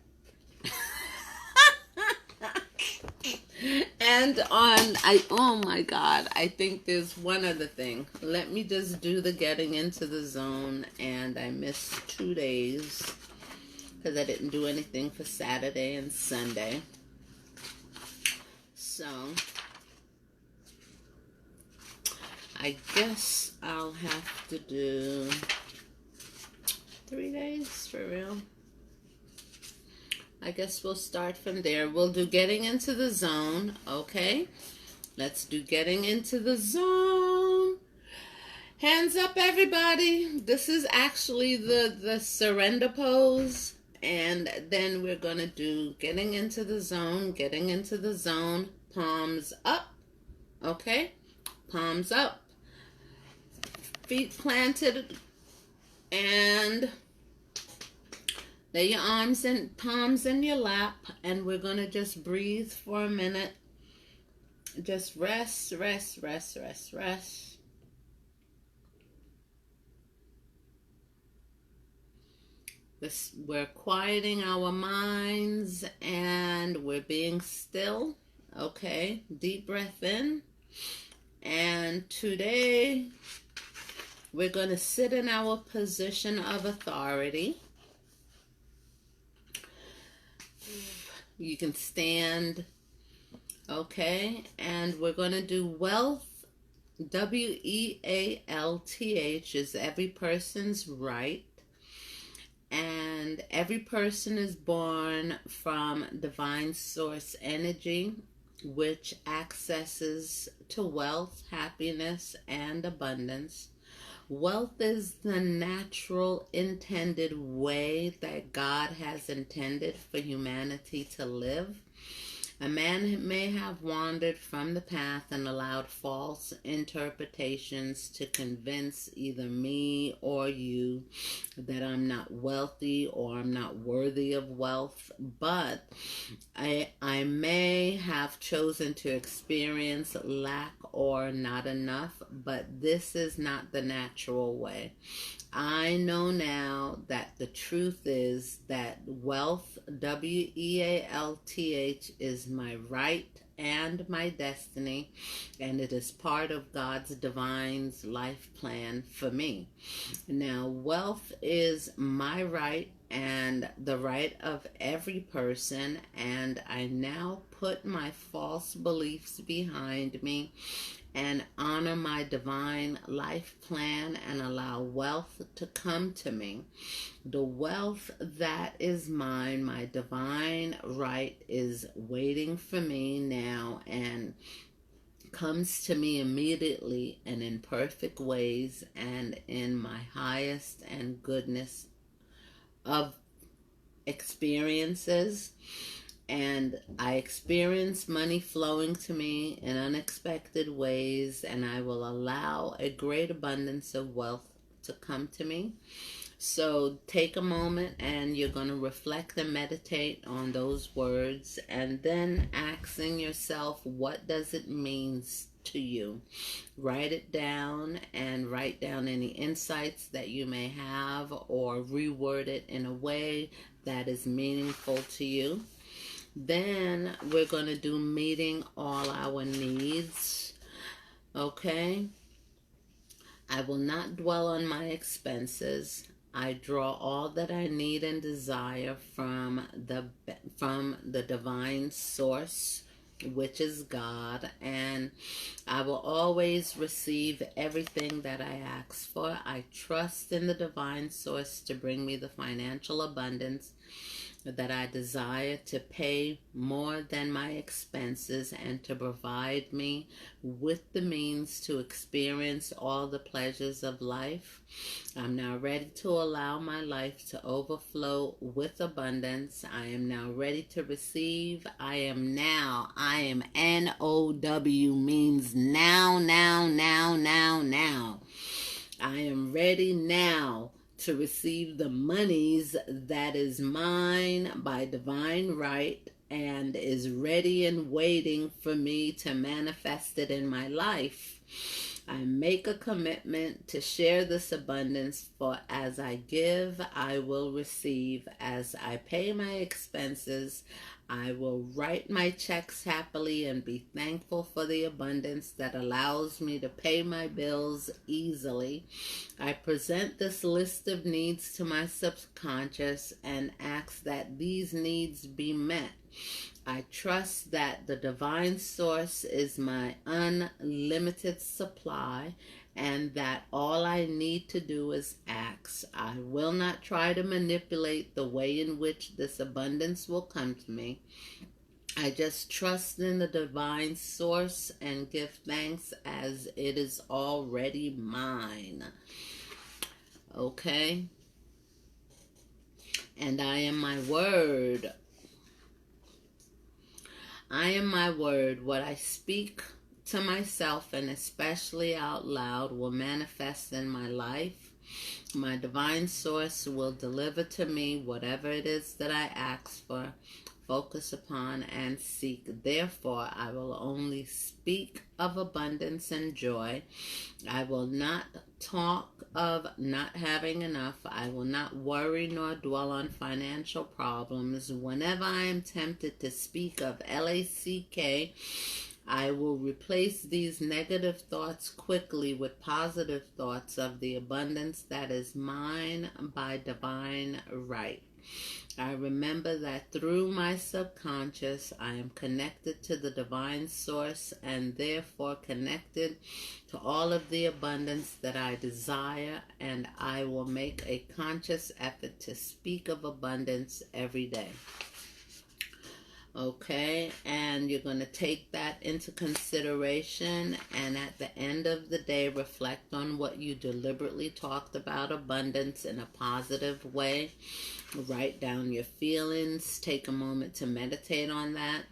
And oh my God, I think there's one other thing. Let me just do the getting into the zone. And I missed 2 days because I didn't do anything for Saturday and Sunday. So I guess I'll have to do 3 days for real. I guess we'll start from there. We'll do getting into the zone, okay? Let's do getting into the zone. Hands up, everybody. This is actually the surrender pose. And then we're going to do getting into the zone, palms up, okay? Palms up. Feet planted, and lay your arms and palms in your lap, and we're going to just breathe for a minute. Just rest. We're quieting our minds and we're being still. Okay, deep breath in. And today we're going to sit in our position of authority. You can stand, okay? And we're going to do wealth. WEALTH is every person's right. And every person is born from divine source energy, which accesses to wealth, happiness, and abundance. Wealth is the natural intended way that God has intended for humanity to live. A man may have wandered from the path and allowed false interpretations to convince either me or you that I'm not wealthy or I'm not worthy of wealth, but I may have chosen to experience lack or not enough, but this is not the natural way. I know now that the truth is that wealth, WEALTH, is my right and my destiny, and it is part of God's divine life plan for me. Now, wealth is my right and the right of every person, and I now put my false beliefs behind me and honor my divine life plan and allow wealth to come to me. The wealth that is mine, my divine right, is waiting for me now and comes to me immediately and in perfect ways and in my highest and goodness of experiences. And I experience money flowing to me in unexpected ways, and I will allow a great abundance of wealth to come to me. So take a moment and you're going to reflect and meditate on those words, and then asking yourself, what does it mean to you? Write it down and write down any insights that you may have, or reword it in a way that is meaningful to you. Then we're going to do meeting all our needs. Okay? I will not dwell on my expenses. I draw all that I need and desire from the divine source, which is God, and I will always receive everything that I ask for. I trust in the divine source to bring me the financial abundance that I desire, to pay more than my expenses, and to provide me with the means to experience all the pleasures of life. I'm now ready to allow my life to overflow with abundance. I am now ready to receive. I am NOW, means now, now, now, now, now. I am ready now to receive the monies that is mine by divine right and is ready and waiting for me to manifest it in my life. I make a commitment to share this abundance, for as I give, I will receive. As I pay my expenses, I will write my checks happily and be thankful for the abundance that allows me to pay my bills easily. I present this list of needs to my subconscious and ask that these needs be met. I trust that the divine source is my unlimited supply and that all I need to do is ask. I will not try to manipulate the way in which this abundance will come to me. I just trust in the divine source and give thanks as it is already mine. Okay? And I am my word. I am my word. What I speak to myself and especially out loud will manifest in my life. My divine source will deliver to me whatever it is that I ask for, focus upon, and seek. Therefore, I will only speak of abundance and joy. I will not talk of not having enough. I will not worry nor dwell on financial problems. Whenever I am tempted to speak of LACK, I will replace these negative thoughts quickly with positive thoughts of the abundance that is mine by divine right. I remember that through my subconscious, I am connected to the divine source and therefore connected to all of the abundance that I desire, and I will make a conscious effort to speak of abundance every day. Okay, and you're going to take that into consideration, and at the end of the day, reflect on what you deliberately talked about abundance in a positive way. Write down your feelings, take a moment to meditate on that,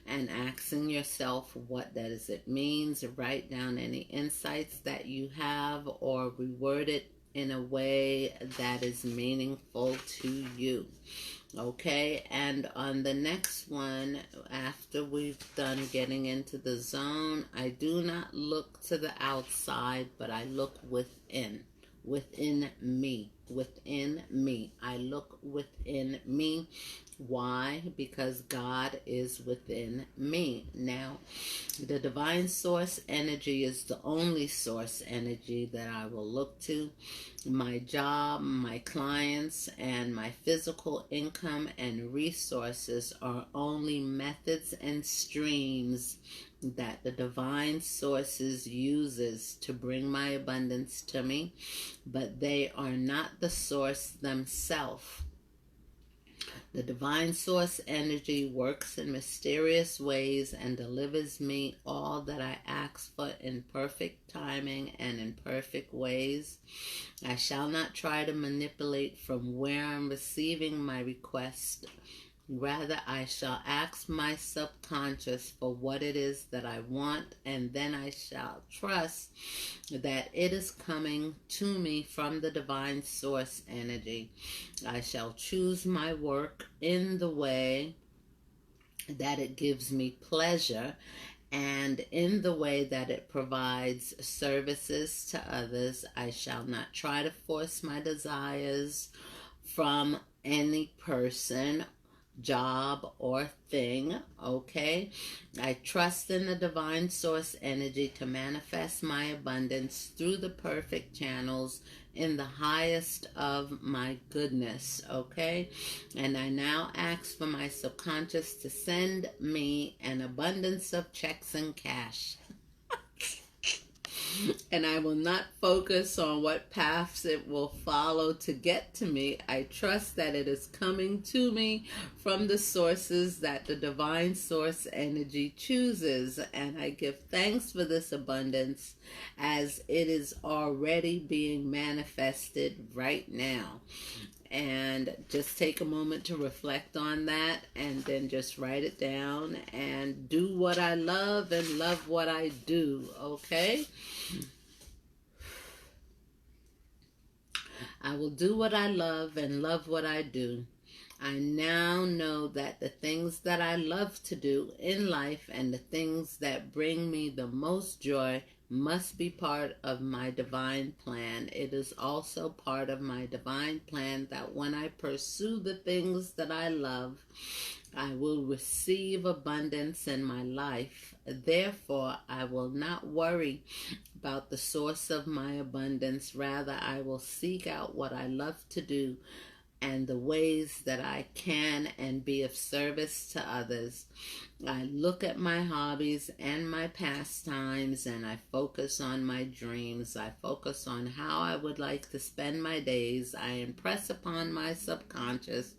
and asking yourself what that is it means. Write down any insights that you have or reword it in a way that is meaningful to you. Okay, and on the next one, after we've done getting into the zone, I do not look to the outside, but I look within me. I look within me. Why? Because God is within me. Now, the divine source energy is the only source energy that I will look to. My job, my clients, and my physical income and resources are only methods and streams that the divine sources uses to bring my abundance to me, but they are not the source themselves. The divine source energy works in mysterious ways and delivers me all that I ask for in perfect timing and in perfect ways. I shall not try to manipulate from where I'm receiving my request. Rather, I shall ask my subconscious for what it is that I want, and then I shall trust that it is coming to me from the divine source energy. I shall choose my work in the way that it gives me pleasure and in the way that it provides services to others. I shall not try to force my desires from any person, job, or thing, okay? I trust in the divine source energy to manifest my abundance through the perfect channels in the highest of my goodness, okay? And I now ask for my subconscious to send me an abundance of checks and cash. And I will not focus on what paths it will follow to get to me. I trust that it is coming to me from the sources that the divine source energy chooses. And I give thanks for this abundance as it is already being manifested right now. And just take a moment to reflect on that, and then just write it down and do what I love and love what I do, okay? I will do what I love and love what I do. I now know that the things that I love to do in life and the things that bring me the most joy must be part of my divine plan. It is also part of my divine plan that when I pursue the things that I love, I will receive abundance in my life. Therefore, I will not worry about the source of my abundance. Rather, I will seek out what I love to do and the ways that I can and be of service to others. I look at my hobbies and my pastimes, and I focus on my dreams. I focus on how I would like to spend my days. I impress upon my subconscious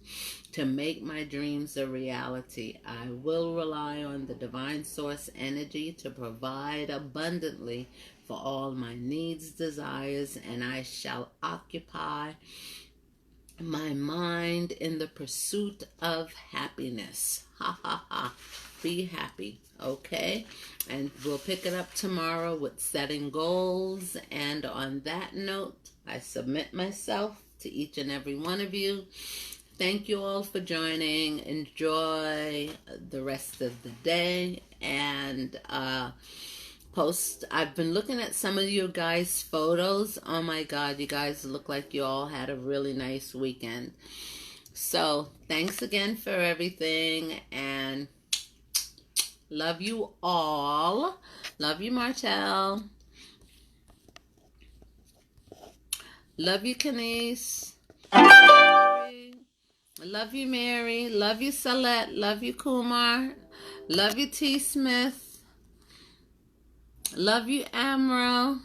to make my dreams a reality. I will rely on the divine source energy to provide abundantly for all my needs, desires, and I shall occupy my mind in the pursuit of happiness. Ha ha ha. Be happy, okay? And we'll pick it up tomorrow with setting goals. And on that note, I submit myself to each and every one of you. Thank you all for joining. Enjoy the rest of the day. And I've been looking at some of you guys' photos. Oh my God, you guys look like you all had a really nice weekend. So thanks again for everything, and love you all. Love you, Martel. Love you, Kenise. Love you, Mary. Love you, Salette. Love you, Kumar. Love you, T. Smith. Love you, Amro.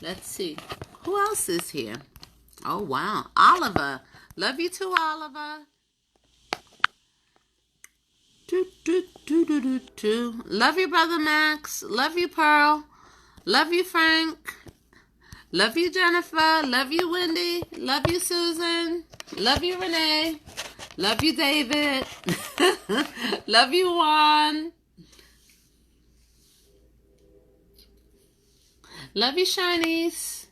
Let's see. Who else is here? Oh, wow. Oliver. Love you too, Oliver. Love you, Brother Max. Love you, Pearl. Love you, Frank. Love you, Jennifer. Love you, Wendy. Love you, Susan. Love you, Renee. Love you, David. Love you, Juan. Love you, Shinice.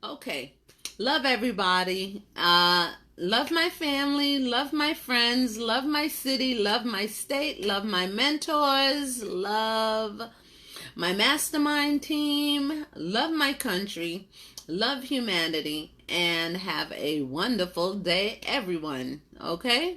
Okay. Love everybody. Love my family. Love my friends. Love my city. Love my state. Love my mentors. Love my mastermind team. Love my country. Love humanity. And have a wonderful day, everyone. Okay?